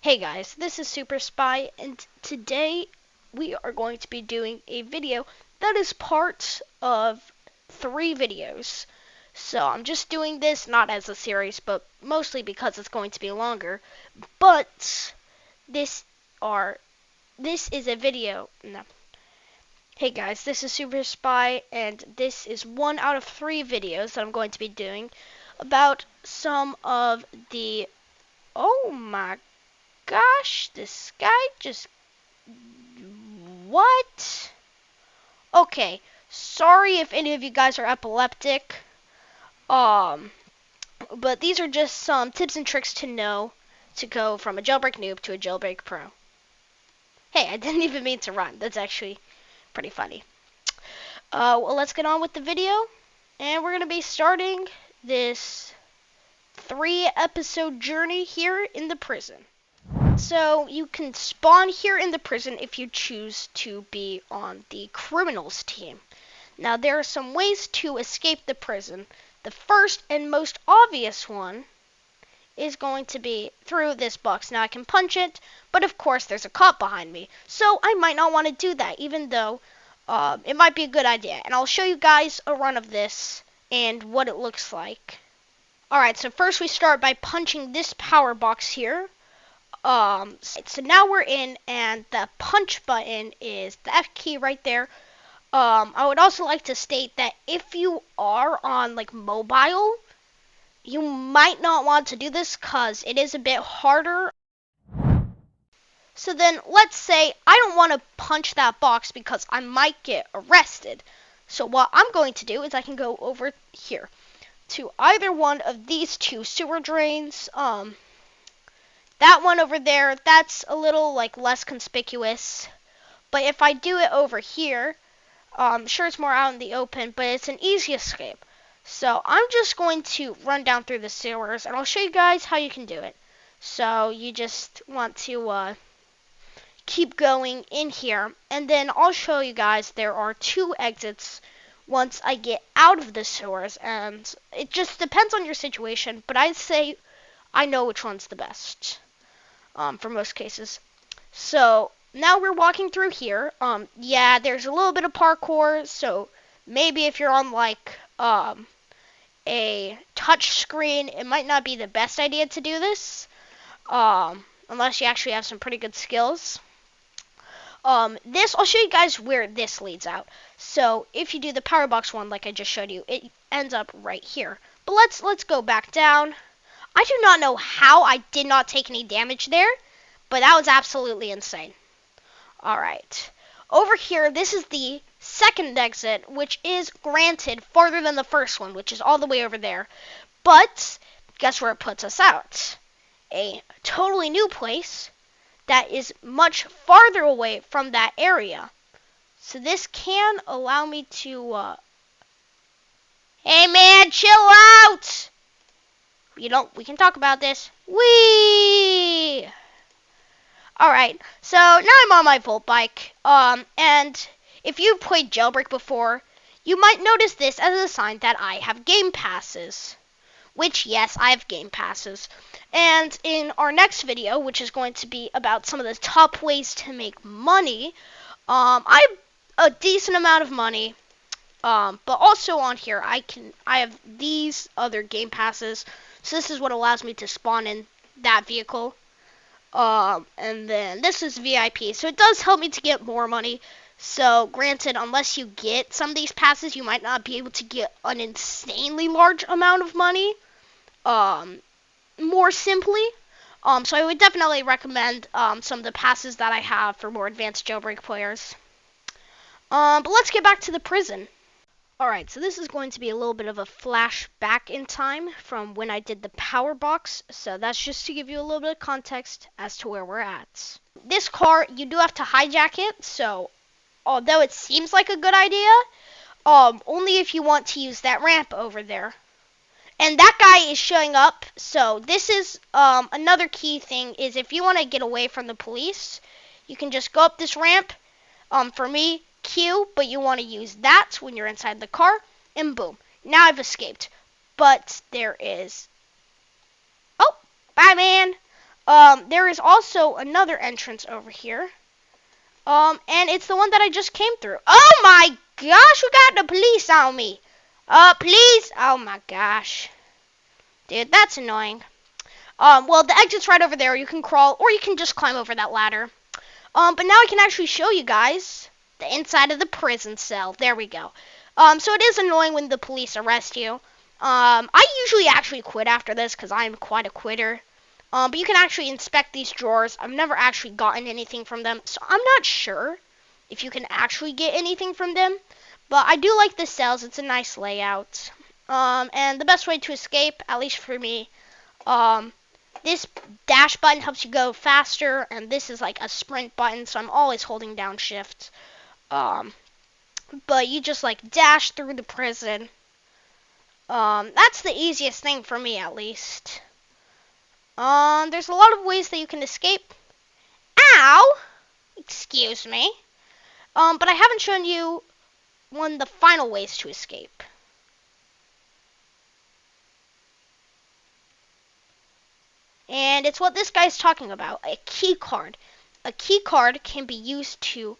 Hey guys, this is Super Spy, and today we are going to be doing a video that is part of 3 videos. So I'm just doing this not as a series, but mostly because it's going to be longer. But this is a video. No. Hey guys, this is Super Spy, and this is 1 out of 3 videos that I'm going to be doing about some of the. Oh my gosh, this guy just... What? Okay, sorry if any of you guys are epileptic. But these are just some tips and tricks to know to go from a jailbreak noob to a jailbreak pro. Hey, I didn't even mean to rhyme. That's actually pretty funny. Well, let's get on with the video. And we're going to be starting this 3-episode journey here in the prison. So you can spawn here in the prison if you choose to be on the criminals team. Now there are some ways to escape the prison. The first and most obvious one is going to be through this box. Now I can punch it, but of course there's a cop behind me, so I might not want to do that, even though it might be a good idea. And I'll show you guys a run of this and what it looks like. Alright, so first we start by punching this power box here. So now we're in, and the punch button is the F key right there. I would also like to state that if you are on like mobile, you might not want to do this because it is a bit harder. So then let's say I don't want to punch that box because I might get arrested. So what I'm going to do is I can go over here to either one of these 2 sewer drains. That one over there, that's a little like less conspicuous. But if I do it over here, sure it's more out in the open, but it's an easy escape. So I'm just going to run down through the sewers, and I'll show you guys how you can do it. So you just want to keep going in here, and then I'll show you guys there are 2 exits once I get out of the sewers, and it just depends on your situation, but I'd say I know which one's the best. For most cases. So now we're walking through here. Yeah, there's a little bit of parkour, so maybe if you're on like a touch screen, it might not be the best idea to do this, unless you actually have some pretty good skills. I'll show you guys where this leads out. So if you do the power box one like I just showed you, it ends up right here. But let's go back down. I do not know how I did not take any damage there, but that was absolutely insane. Alright. Over here, this is the second exit, which is granted farther than the first one, which is all the way over there. But guess where it puts us out? A totally new place that is much farther away from that area. So this can allow me to... Hey man, chill out! We can talk about this. Whee! Alright, so now I'm on my Volt bike. And if you've played Jailbreak before, you might notice this as a sign that I have game passes. Which, yes, I have game passes. And in our next video, which is going to be about some of the top ways to make money, I have a decent amount of money. But also on here, I have these other game passes. So this is what allows me to spawn in that vehicle. And then this is VIP. So it does help me to get more money. So granted, unless you get some of these passes, you might not be able to get an insanely large amount of money. More simply. So I would definitely recommend some of the passes that I have for more advanced jailbreak players. But let's get back to the prison. Alright, so this is going to be a little bit of a flashback in time from when I did the power box, so that's just to give you a little bit of context as to where we're at. This car, you do have to hijack it, so although it seems like a good idea, only if you want to use that ramp over there. And that guy is showing up, so this is another key thing, is if you want to get away from the police, you can just go up this ramp. For me, Q, but you want to use that when you're inside the car, and boom. Now I've escaped. But there is... Oh, bye, man. There is also another entrance over here. And it's the one that I just came through. Oh my gosh, we got the police on me. Please. Oh my gosh. Dude, that's annoying. Well, the exit's right over there. You can crawl, or you can just climb over that ladder. But now I can actually show you guys the inside of the prison cell. There we go. So it is annoying when the police arrest you. I usually actually quit after this because I'm quite a quitter. But you can actually inspect these drawers. I've never actually gotten anything from them, so I'm not sure if you can actually get anything from them. But I do like the cells. It's a nice layout. And the best way to escape, at least for me, this dash button helps you go faster, and this is like a sprint button, so I'm always holding down shift. But you just like dash through the prison. That's the easiest thing for me, at least. There's a lot of ways that you can escape. Ow! Excuse me. But I haven't shown you one of the final ways to escape. And it's what this guy's talking about, a key card. A key card can be used to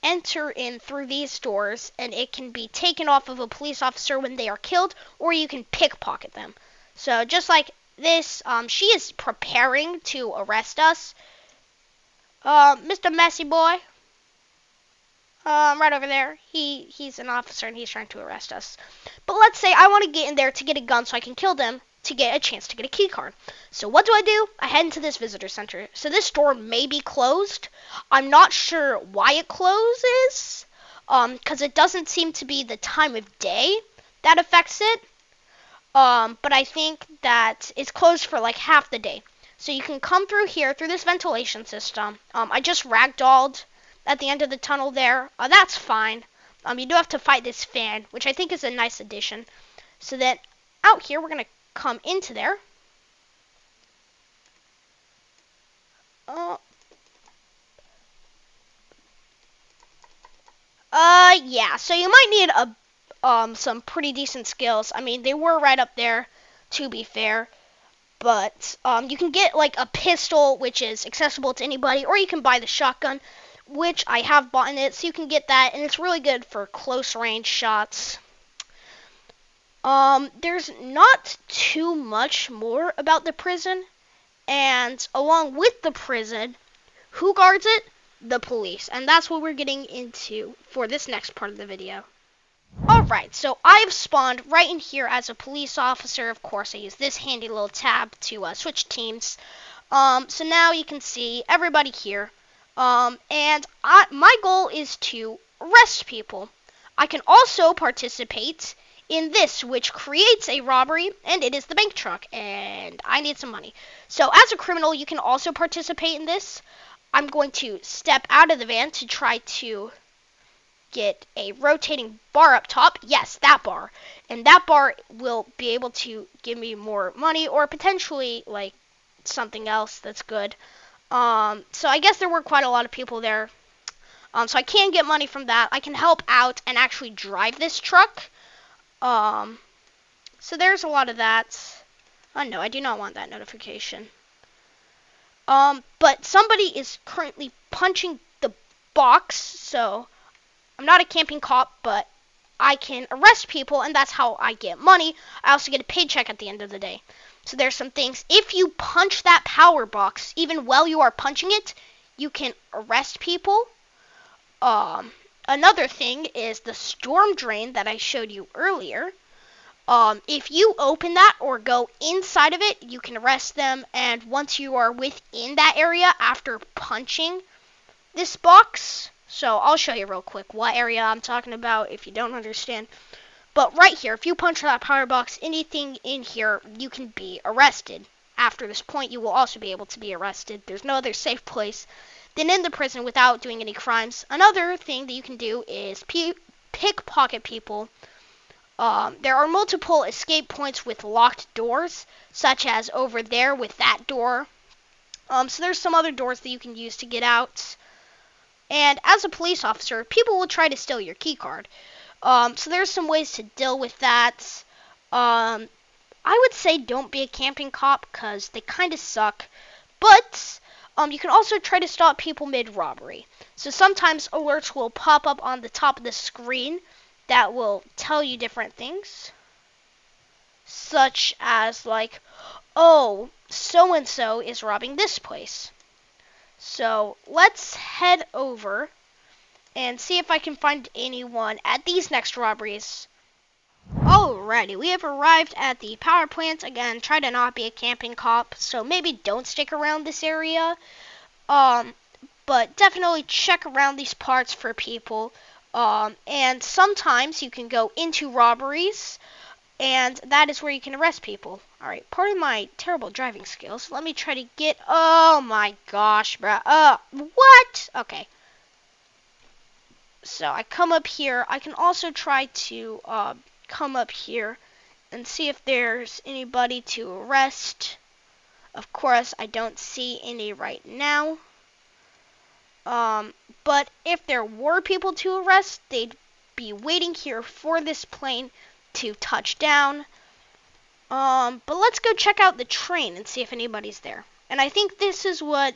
enter in through these doors, and it can be taken off of a police officer when they are killed, or you can pickpocket them. So just like this, she is preparing to arrest us. Mr. Messy Boy. Right over there. He's an officer and he's trying to arrest us. But let's say I want to get in there to get a gun so I can kill them to get a chance to get a key card. So what do? I head into this visitor center. So this door may be closed. I'm not sure why it closes. Because it doesn't seem to be the time of day that affects it. But I think that it's closed for like half the day. So you can come through here, through this ventilation system. I just ragdolled at the end of the tunnel there. That's fine. You do have to fight this fan, which I think is a nice addition. So that out here, we're going to come into there. Yeah, so you might need some pretty decent skills. I mean, they were right up there, to be fair. But you can get like a pistol, which is accessible to anybody, or you can buy the shotgun, which I have bought in it, so you can get that, and it's really good for close range shots. There's not too much more about the prison, and along with the prison, who guards it? The police, and that's what we're getting into for this next part of the video. Alright, so I've spawned right in here as a police officer. Of course, I use this handy little tab to switch teams. So now you can see everybody here. And my goal is to arrest people. I can also participate in this, which creates a robbery, and it is the bank truck, and I need some money. So as a criminal, you can also participate in this. I'm going to step out of the van to try to get a rotating bar up top. Yes, that bar. And that bar will be able to give me more money, or potentially like something else that's good. So I guess there were quite a lot of people there. So I can get money from that. I can help out and actually drive this truck. So there's a lot of that. Oh no, I do not want that notification. But somebody is currently punching the box, so I'm not a camping cop, but I can arrest people, and that's how I get money. I also get a paycheck at the end of the day. So there's some things. If you punch that power box, even while you are punching it, you can arrest people. Another thing is the storm drain that I showed you earlier. If you open that or go inside of it, you can arrest them. And once you are within that area after punching this box, so I'll show you real quick what area I'm talking about if you don't understand. But right here, if you punch that power box, anything in here, you can be arrested. After this point, you will also be able to be arrested. There's no other safe place than in the prison without doing any crimes. Another thing that you can do is pickpocket people. There are multiple escape points with locked doors, such as over there with that door. So there's some other doors that you can use to get out. And as a police officer, people will try to steal your key card. So there's some ways to deal with that. I would say don't be a camping cop because they kind of suck. But you can also try to stop people mid-robbery. So sometimes alerts will pop up on the top of the screen that will tell you different things, such as like, oh, so-and-so is robbing this place. So let's head over and see if I can find anyone at these next robberies. Alrighty, we have arrived at the power plant. Again, try to not be a camping cop, so maybe don't stick around this area. But definitely check around these parts for people. And sometimes you can go into robberies, and that is where you can arrest people. Alright, pardon my terrible driving skills. Let me try to get... Oh my gosh, bruh. What? Okay. So I come up here. I can also try to come up here and see if there's anybody to arrest. Of course, I don't see any right now. But if there were people to arrest, they'd be waiting here for this plane to touch down. But let's go check out the train and see if anybody's there. And I think this is what...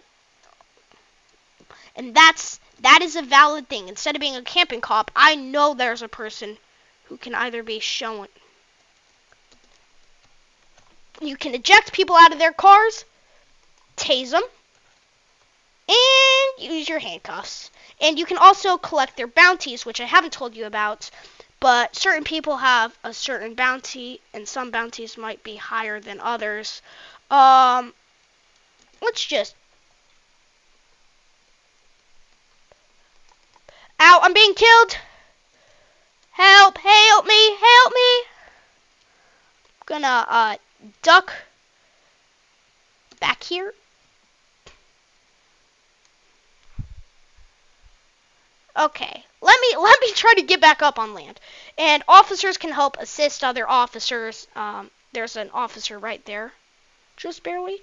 And that is a valid thing. Instead of being a camping cop, I know there's a person who can either be shown. You can eject people out of their cars, tase them, and use your handcuffs. And you can also collect their bounties, which I haven't told you about, but certain people have a certain bounty, and some bounties might be higher than others. Let's just... Ow, I'm being killed! Help, help me, help me! I'm gonna, duck back here. Okay, let me try to get back up on land. And officers can help assist other officers. There's an officer right there. Just barely.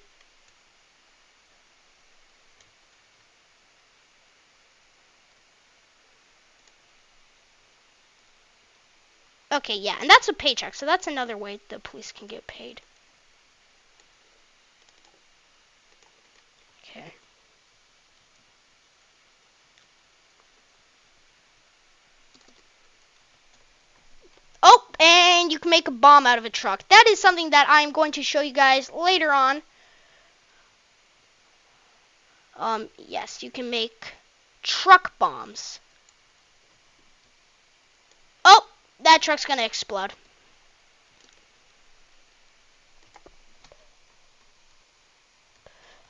Okay, yeah, and that's a paycheck, so that's another way the police can get paid. Okay. Oh, and you can make a bomb out of a truck. That is something that I'm going to show you guys later on. Yes, you can make truck bombs. Oh, that truck's gonna explode.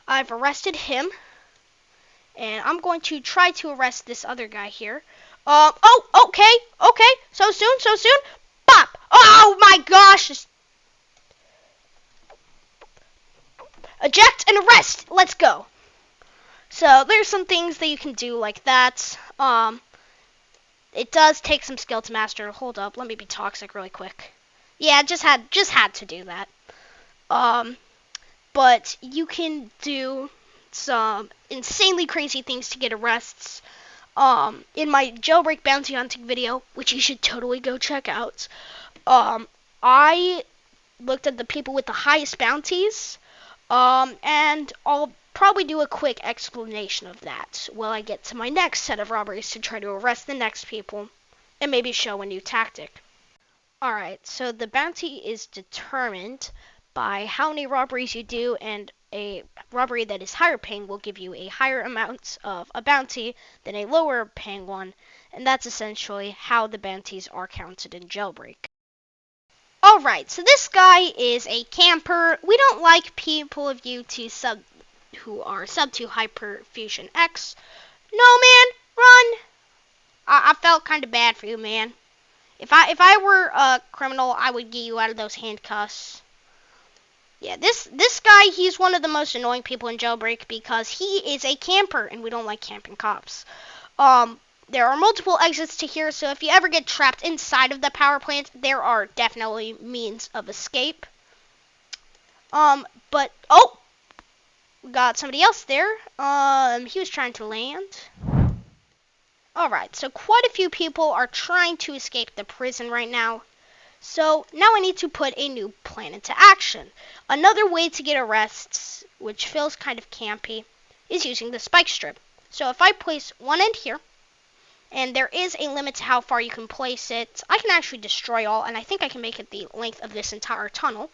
I've arrested him. And I'm going to try to arrest this other guy here. Oh, okay. So soon. Bop! Oh my gosh! Eject and arrest! Let's go. So there's some things that you can do like that. It does take some skill to master. Hold up, let me be toxic really quick. Yeah, just had to do that. But you can do some insanely crazy things to get arrests. In my jailbreak bounty hunting video, which you should totally go check out, I looked at the people with the highest bounties, and I'll probably do a quick explanation of that while I get to my next set of robberies to try to arrest the next people and maybe show a new tactic. Alright, so the bounty is determined by how many robberies you do, and a robbery that is higher paying will give you a higher amount of a bounty than a lower paying one, and that's essentially how the bounties are counted in Jailbreak. Alright, so this guy is a camper. We don't like people of you to who are sub to Hyperfusion X. No, man, run! I felt kind of bad for you, man. If I were a criminal, I would get you out of those handcuffs. Yeah, this guy, he's one of the most annoying people in Jailbreak because he is a camper, and we don't like camping cops. There are multiple exits to here, so if you ever get trapped inside of the power plant, there are definitely means of escape. But, oh! We got somebody else there. He was trying to land. Alright, so quite a few people are trying to escape the prison right now. So now I need to put a new plan into action. Another way to get arrests, which feels kind of campy, is using the spike strip. So if I place one end here, and there is a limit to how far you can place it, I can actually destroy all, and I think I can make it the length of this entire tunnel.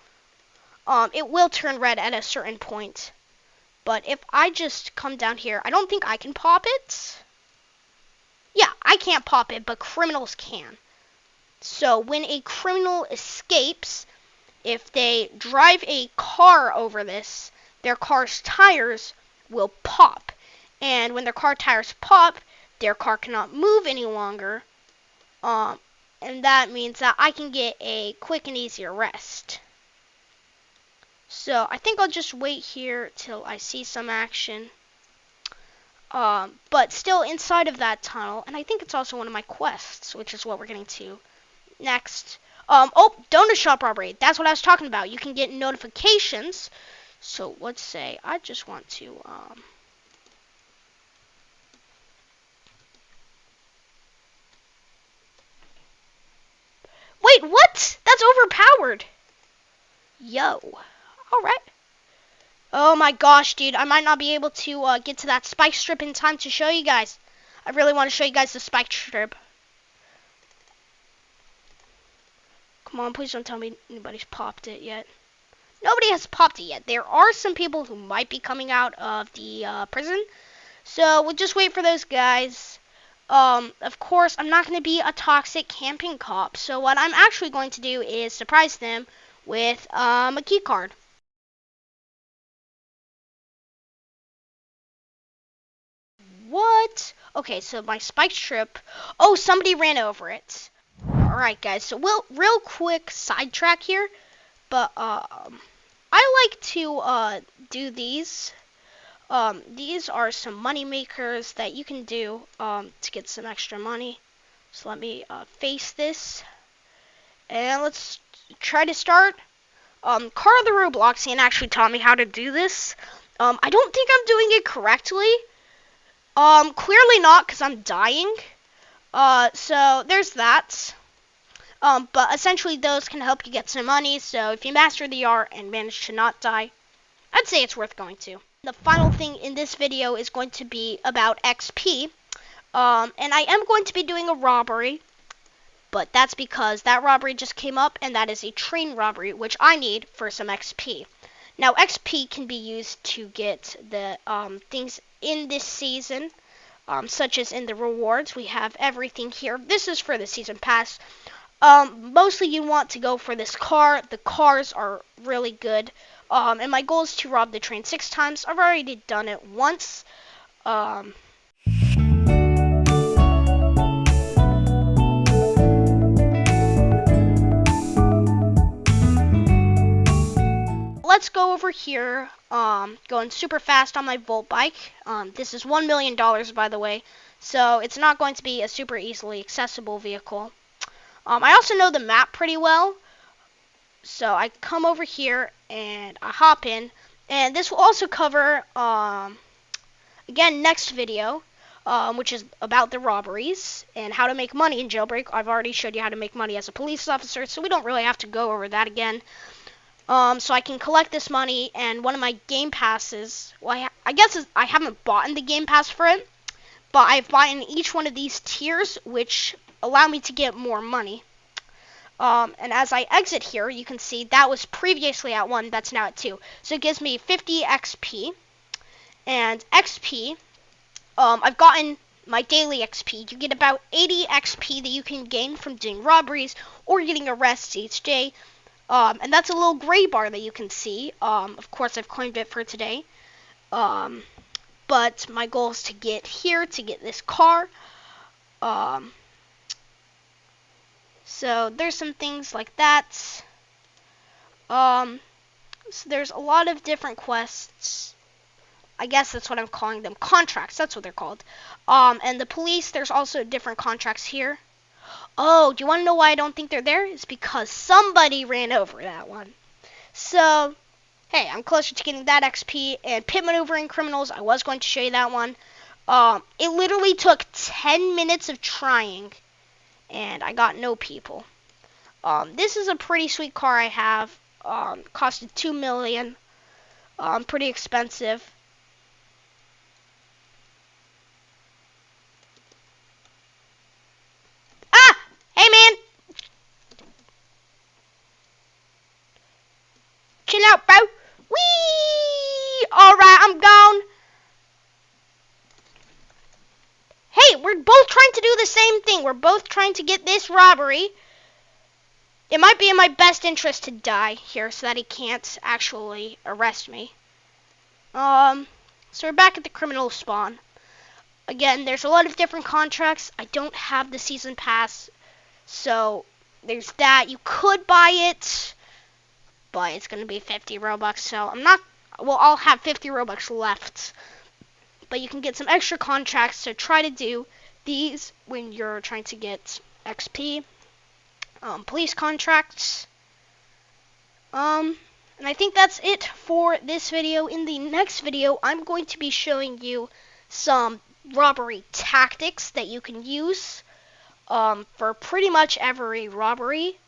It will turn red at a certain point. But if I just come down here, I don't think I can pop it. Yeah, I can't pop it, but criminals can. So when a criminal escapes, if they drive a car over this, their car's tires will pop. And when their car tires pop, their car cannot move any longer. And that means that I can get a quick and easy arrest. So I think I'll just wait here till I see some action. But still inside of that tunnel, and I think it's also one of my quests, which is what we're getting to next. Oh, donut shop robbery. That's what I was talking about. You can get notifications. So let's say I just want to, wait, what? That's overpowered. Yo. Alright. Oh my gosh, dude. I might not be able to get to that spike strip in time to show you guys. I really want to show you guys the spike strip. Come on, please don't tell me anybody's popped it yet. Nobody has popped it yet. There are some people who might be coming out of the prison. So we'll just wait for those guys. Of course, I'm not going to be a toxic camping cop. So what I'm actually going to do is surprise them with a key card. What? Okay, so my spike strip. Oh, somebody ran over it. Alright, guys. So we'll real quick sidetrack here. But I like to do these. These are some money makers that you can do to get some extra money. So let me face this. And let's try to start. Carl the Robloxian actually taught me how to do this. I don't think I'm doing it correctly. Clearly not, because I'm dying. So there's that. But essentially those can help you get some money. So if you master the art and manage to not die, I'd say it's worth going to. The final thing in this video is going to be about XP. And I am going to be doing a robbery. But that's because that robbery just came up, and that is a train robbery, which I need for some XP. Now, XP can be used to get the things in this season, such as in the rewards. We have everything here. This is for the season pass. Mostly you want to go for this car. The cars are really good. And my goal is to rob the train 6 times. I've already done it once. Let's go over here, going super fast on my Volt bike. This is $1 million, by the way, so it's not going to be a super easily accessible vehicle. I also know the map pretty well, so I come over here and I hop in, and this will also cover, again, next video, which is about the robberies and how to make money in Jailbreak. I've already showed you how to make money as a police officer, so we don't really have to go over that again. So I can collect this money, and one of my game passes, well, I guess I haven't bought the game pass for it, but I've bought in each one of these tiers, which allow me to get more money. And as I exit here, you can see that was previously at 1, that's now at 2. So it gives me 50 XP, and XP, I've gotten my daily XP. You get about 80 XP that you can gain from doing robberies or getting arrests each day. And that's a little gray bar that you can see. Of course, I've claimed it for today. But my goal is to get here, to get this car. So there's some things like that. So there's a lot of different quests. I guess that's what I'm calling them. Contracts, that's what they're called. And the police, there's also different contracts here. Oh, do you want to know why I don't think they're there? It's because somebody ran over that one. So, hey, I'm closer to getting that XP. And pit maneuvering criminals, I was going to show you that one. It literally took 10 minutes of trying, and I got no people. This is a pretty sweet car I have. Costed 2 million. Pretty expensive. Ah! Hey man! Chill out, bro. Whee! Alright, I'm gone. Hey, we're both trying to do the same thing. We're both trying to get this robbery. It might be in my best interest to die here so that he can't actually arrest me. So we're back at the criminal spawn. Again, there's a lot of different contracts. I don't have the season pass, so there's that. You could buy it, but it's going to be 50 Robux, so I'm not, well, I'll have 50 Robux left. But you can get some extra contracts to try to do these when you're trying to get XP. Police contracts. And I think that's it for this video. In the next video, I'm going to be showing you some robbery tactics that you can use for pretty much every robbery.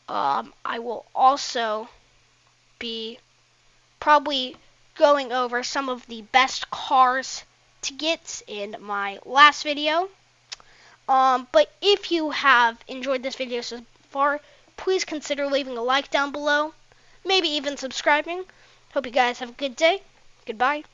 I will also be probably going over some of the best cars to get in my last video. But if you have enjoyed this video so far, please consider leaving a like down below. Maybe even subscribing. Hope you guys have a good day. Goodbye.